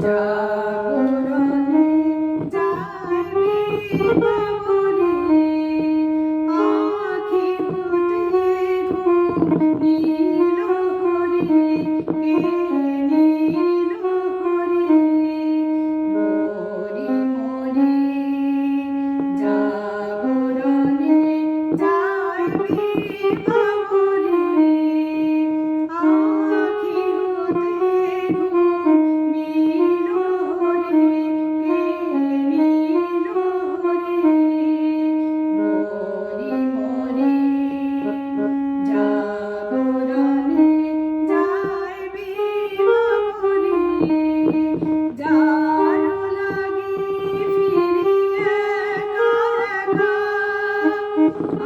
জাগরণে যাইবি বাবুরে, আখি হতে ঘুম নীল হরে, কে নীল হরে, মরি মরি জাগরণে যাইবি বাবুরে, আখি হতে ঘুম নীল হরে, কে নীল হরে, মরি মরি জাগরণে যাইবি বাবুরে, যার লাগি ফিরি একা একা,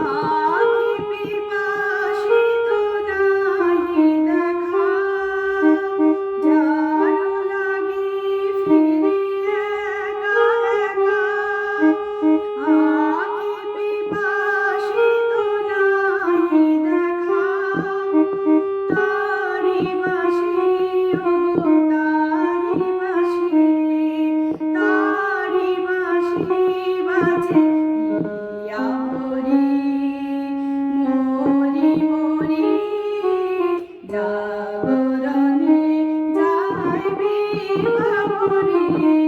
আখি পিপাসিত নাহি দেখা, যার লাগি ফিরি একা একা, আখি পিপাসিত নাহি দেখা, তারি বাঁশি ওগো তারি বাঁশি, তারি বাঁশি বাজে ইয়া হরি, মরি মরি জাগরণে যাইবি বাবুরে।